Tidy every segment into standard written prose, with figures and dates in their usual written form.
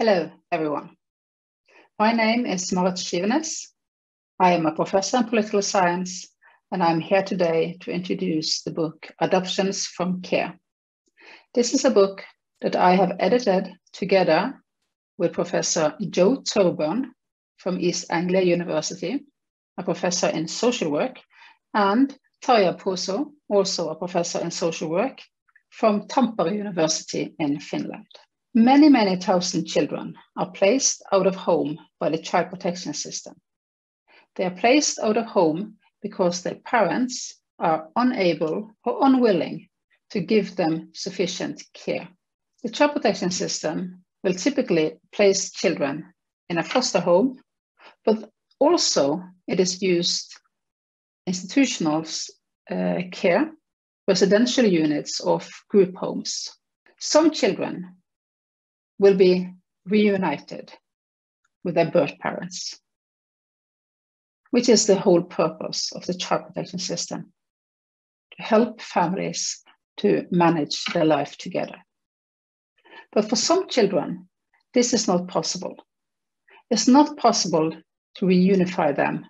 Hello, everyone. My name is Marit Skivenes. I am a professor in political science, and I'm here today to introduce the book Adoptions from Care. This is a book that I have edited together with Professor Joe Thoburn from East Anglia University, a professor in social work, and Tarja Pösö, also a professor in social work from Tampere University in Finland. Many thousand children are placed out of home by the child protection system. They are placed out of home because their parents are unable or unwilling to give them sufficient care. The child protection system will typically place children in a foster home, but also it is used institutional care, residential units of group homes. Some children will be reunited with their birth parents, which is the whole purpose of the child protection system, to help families to manage their life together. But for some children, this is not possible. It's not possible to reunify them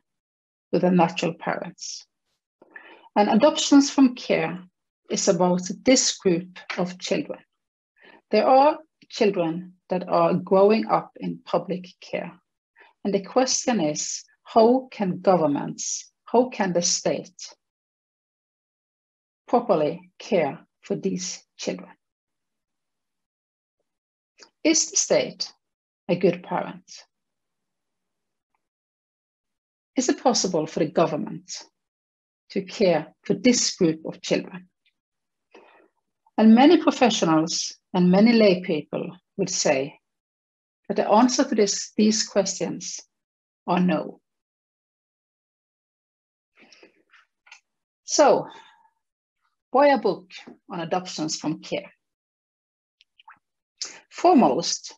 with their natural parents. And adoptions from care is about this group of children. There are children that are growing up in public care. And the question is, how can governments, how can the state properly care for these children? Is the state a good parent? Is it possible for the government to care for this group of children? And many professionals and many lay people would say that the answer to these questions are no. So, why a book on adoptions from care? Foremost,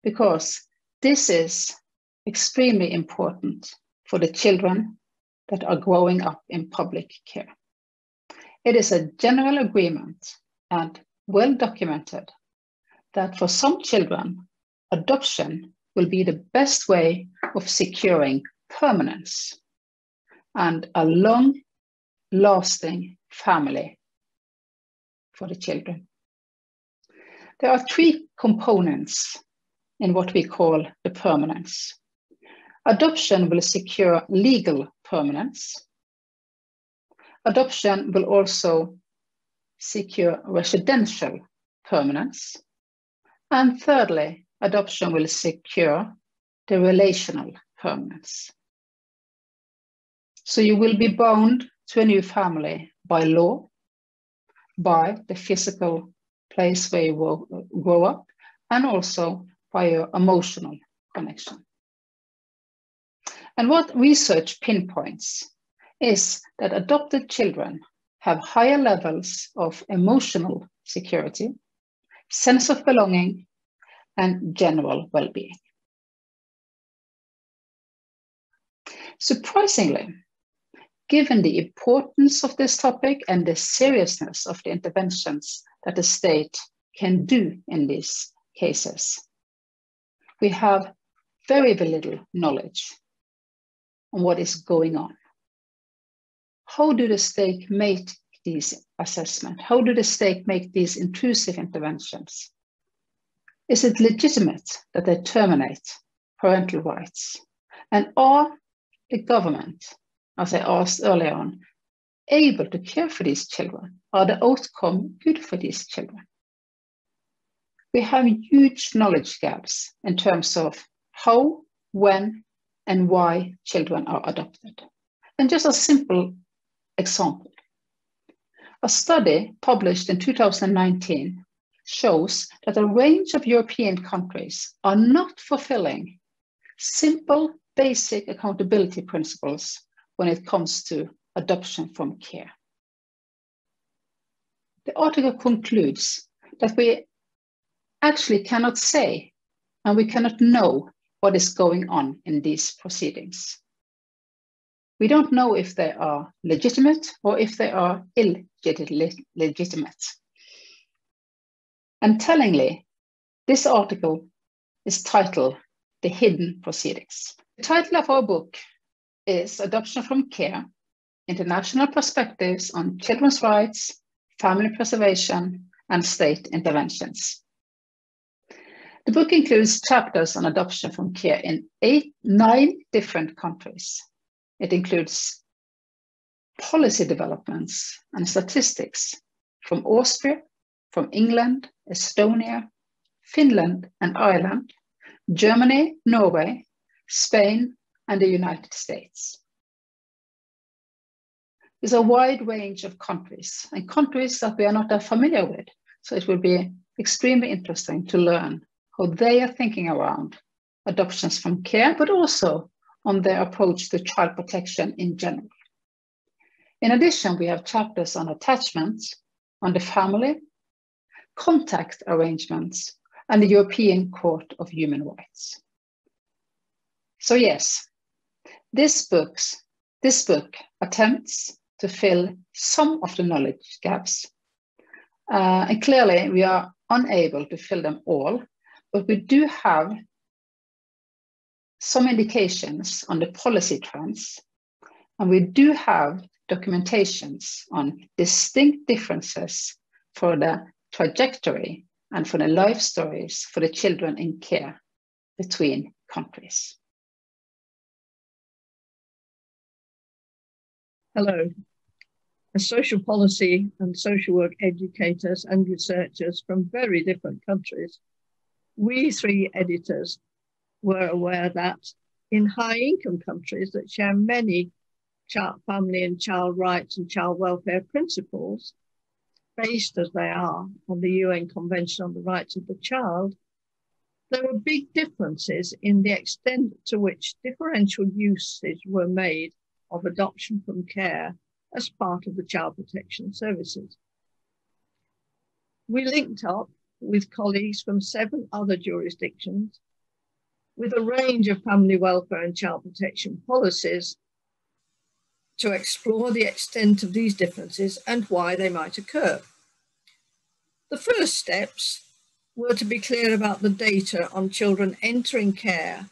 because this is extremely important for the children that are growing up in public care. It is a general agreement and well documented that for some children, adoption will be the best way of securing permanence and a long-lasting family for the children. There are three components in what we call the permanence. Adoption will secure legal permanence. Adoption will also secure residential permanence. And thirdly, adoption will secure the relational permanence. So you will be bound to a new family by law, by the physical place where you grow up, and also by your emotional connection. And what research pinpoints is that adopted children have higher levels of emotional security, sense of belonging, and general well-being. Surprisingly, given the importance of this topic and the seriousness of the interventions that the state can do in these cases, we have very little knowledge on what is going on. How do the state make these assessments? How do the state make these intrusive interventions? Is it legitimate that they terminate parental rights? And are the government, as I asked earlier on, able to care for these children? Are the outcome good for these children? We have huge knowledge gaps in terms of how, when, and why children are adopted. And just a simple example. A study published in 2019 shows that a range of European countries are not fulfilling simple, basic accountability principles when it comes to adoption from care. The article concludes that we actually cannot say and we cannot know what is going on in these proceedings. We don't know if they are legitimate or if they are illegitimate. And tellingly, this article is titled The Hidden Proceedings. The title of our book is Adoption from Care, International Perspectives on Children's Rights, Family Preservation, and State Interventions. The book includes chapters on adoption from care in 9 different countries. It includes policy developments and statistics from Austria, from England, Estonia, Finland and Ireland, Germany, Norway, Spain, and the United States. There's a wide range of countries and countries that we are not that familiar with. So it will be extremely interesting to learn how they are thinking around adoptions from care, but also on their approach to child protection in general. In addition, we have chapters on attachments, on the family, contact arrangements, and the European Court of Human Rights. So yes, this book attempts to fill some of the knowledge gaps. And clearly we are unable to fill them all, but we do have some indications on the policy trends, and we do have documentations on distinct differences for the trajectory and for the life stories for the children in care between countries. Hello. As social policy and social work educators and researchers from very different countries, we 3 editors were aware that in high-income countries that share many family and child rights and child welfare principles, based as they are on the UN Convention on the Rights of the Child, there were big differences in the extent to which differential uses were made of adoption from care as part of the child protection services. We linked up with colleagues from 7 other jurisdictions with a range of family welfare and child protection policies to explore the extent of these differences and why they might occur. The first steps were to be clear about the data on children entering care,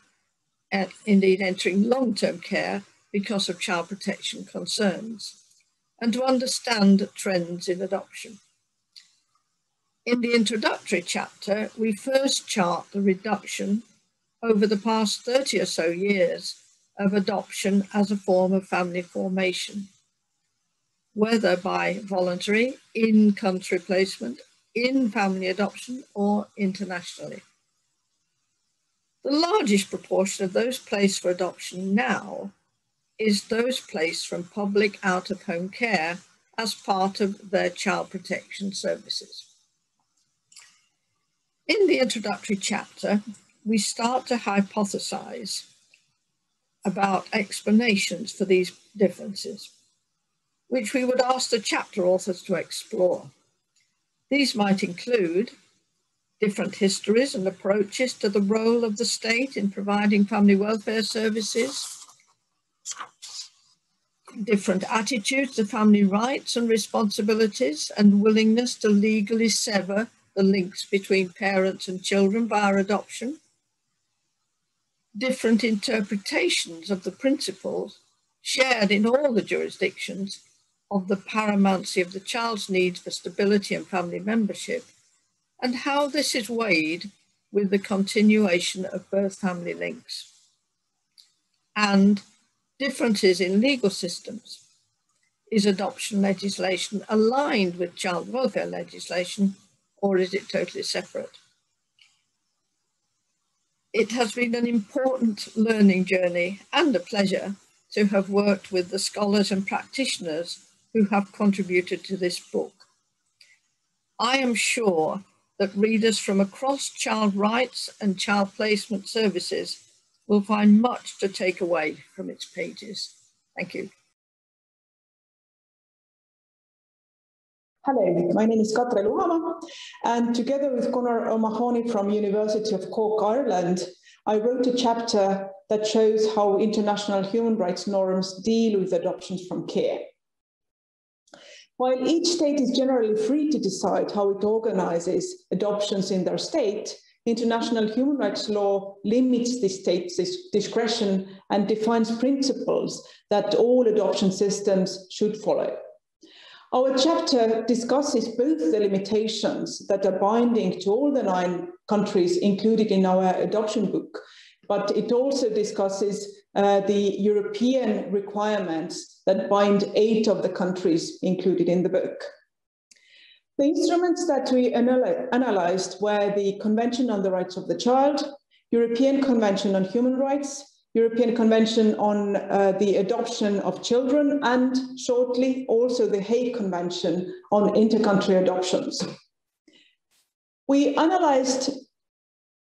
and indeed entering long-term care because of child protection concerns, and to understand trends in adoption. In the introductory chapter, we first chart the reduction over the past 30 or so years of adoption as a form of family formation, whether by voluntary, in-country placement, in-family adoption, or internationally. The largest proportion of those placed for adoption now is those placed from public out-of-home care as part of their child protection services. In the introductory chapter, we start to hypothesize about explanations for these differences, which we would ask the chapter authors to explore. These might include different histories and approaches to the role of the state in providing family welfare services, different attitudes to family rights and responsibilities and willingness to legally sever the links between parents and children via adoption, different interpretations of the principles shared in all the jurisdictions of the paramountcy of the child's needs for stability and family membership, and how this is weighed with the continuation of birth-family links, and differences in legal systems. Is adoption legislation aligned with child welfare legislation, or is it totally separate? It has been an important learning journey and a pleasure to have worked with the scholars and practitioners who have contributed to this book. I am sure that readers from across child rights and child placement services will find much to take away from its pages. Thank you. Hello, my name is Katre Luhamaa, and together with Conor O'Mahony from University of Cork, Ireland, I wrote a chapter that shows how international human rights norms deal with adoptions from care. While each state is generally free to decide how it organizes adoptions in their state, international human rights law limits the state's discretion and defines principles that all adoption systems should follow. Our chapter discusses both the limitations that are binding to all the 9 countries included in our adoption book, but it also discusses the European requirements that bind 8 of the countries included in the book. The instruments that we analysed were the Convention on the Rights of the Child, European Convention on Human Rights, European Convention on the Adoption of Children, and shortly also the Hague Convention on Inter-Country Adoptions. We analysed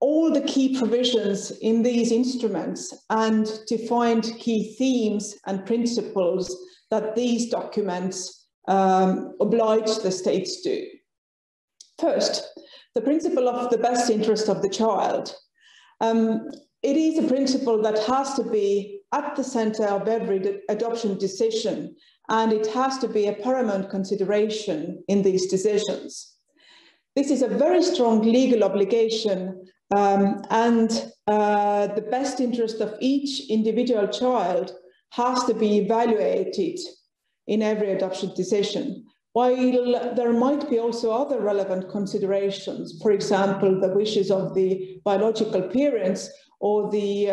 all the key provisions in these instruments and defined key themes and principles that these documents oblige the states to. First, the principle of the best interest of the child. It is a principle that has to be at the center of every adoption decision, and it has to be a paramount consideration in these decisions. This is a very strong legal obligation, and the best interest of each individual child has to be evaluated in every adoption decision. While there might be also other relevant considerations, for example, the wishes of the biological parents or the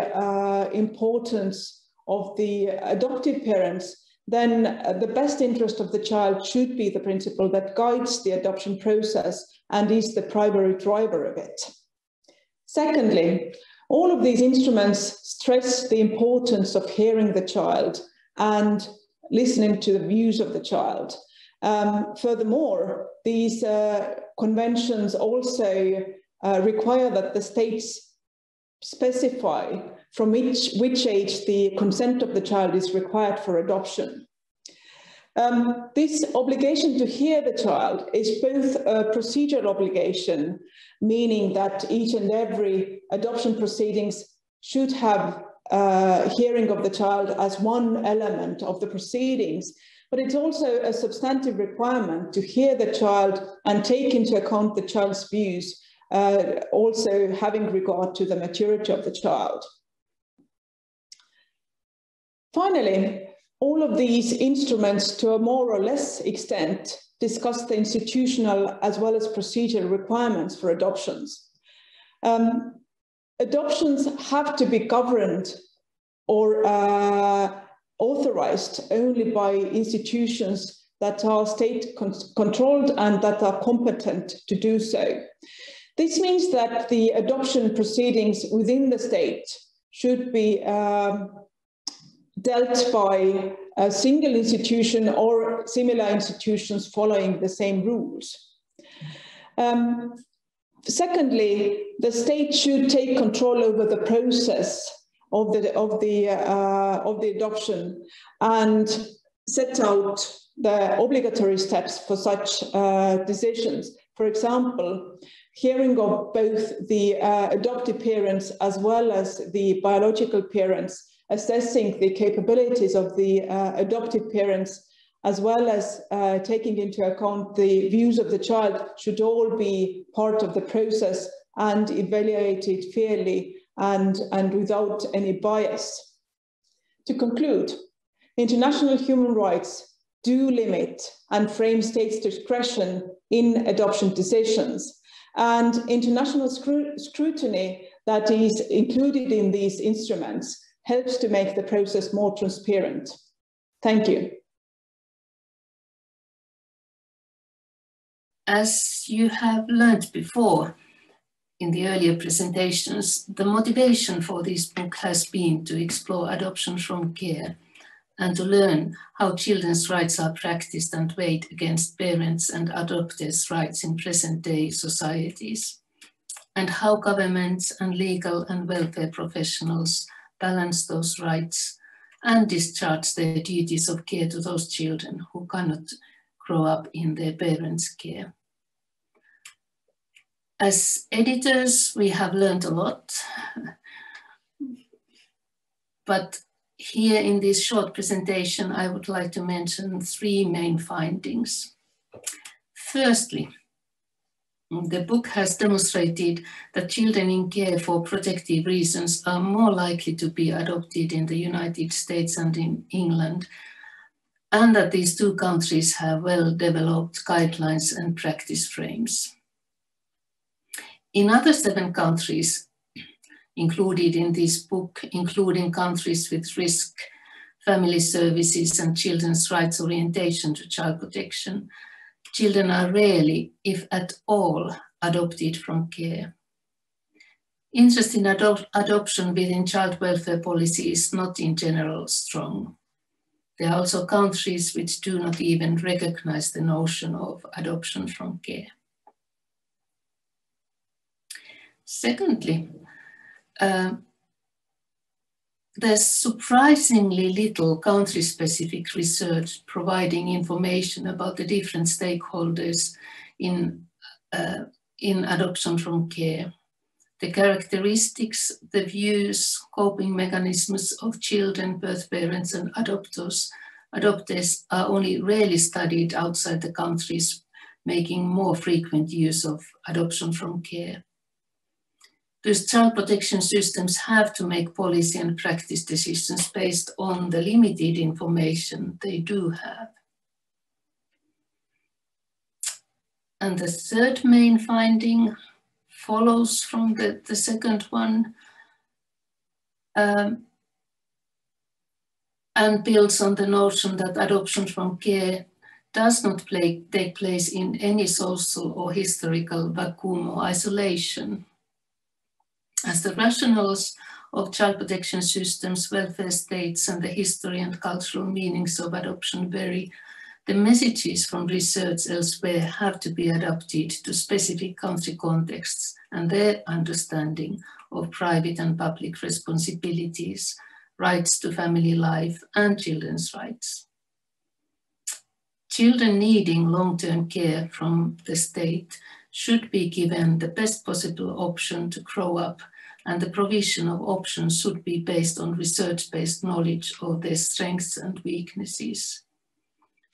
importance of the adoptive parents, then the best interest of the child should be the principle that guides the adoption process and is the primary driver of it. Secondly, all of these instruments stress the importance of hearing the child and listening to the views of the child. Furthermore, these conventions also require that the states specify from which age the consent of the child is required for adoption. This obligation to hear the child is both a procedural obligation, meaning that each and every adoption proceedings should have hearing of the child as one element of the proceedings, but it's also a substantive requirement to hear the child and take into account the child's views, also having regard to the maturity of the child. Finally, all of these instruments, to a more or less extent, discuss the institutional as well as procedural requirements for adoptions. Adoptions have to be governed or authorized only by institutions that are state-controlled and that are competent to do so. This means that the adoption proceedings within the state should be dealt by a single institution or similar institutions following the same rules. Secondly, the state should take control over the process of the adoption and set out the obligatory steps for such decisions. For example, hearing of both the adoptive parents as well as the biological parents, assessing the capabilities of the adoptive parents, as well as taking into account the views of the child, should all be part of the process and evaluated fairly and without any bias. To conclude, international human rights do limit and frame states' discretion in adoption decisions, and international scrutiny that is included in these instruments helps to make the process more transparent. Thank you. As you have learned before in the earlier presentations, the motivation for this book has been to explore adoption from care and to learn how children's rights are practiced and weighed against parents' and adopters' rights in present-day societies, and how governments and legal and welfare professionals balance those rights and discharge their duties of care to those children who cannot grow up in their parents' care. As editors, we have learned a lot, but here in this short presentation, I would like to mention 3 main findings. Firstly, The book has demonstrated that children in care for protective reasons are more likely to be adopted in the United States and in England, and that these two countries have well-developed guidelines and practice frames. In other 7 countries included in this book, including countries with risk, family services and children's rights orientation to child protection, children are rarely, if at all, adopted from care. Interest in adoption within child welfare policy is not in general strong. There are also countries which do not even recognize the notion of adoption from care. Secondly, there's surprisingly little country-specific research providing information about the different stakeholders in adoption from care. The characteristics, the views, coping mechanisms of children, birth parents and adopters are only rarely studied outside the countries making more frequent use of adoption from care. These child protection systems have to make policy and practice decisions based on the limited information they do have. And the third main finding follows from the second one and builds on the notion that adoption from care does not take place in any social or historical vacuum or isolation. As the rationales of child protection systems, welfare states, and the history and cultural meanings of adoption vary, the messages from research elsewhere have to be adapted to specific country contexts and their understanding of private and public responsibilities, rights to family life, and children's rights. Children needing long-term care from the state should be given the best possible option to grow up, and the provision of options should be based on research-based knowledge of their strengths and weaknesses.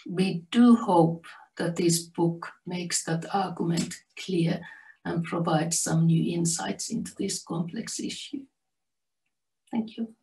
We do hope that this book makes that argument clear and provides some new insights into this complex issue. Thank you.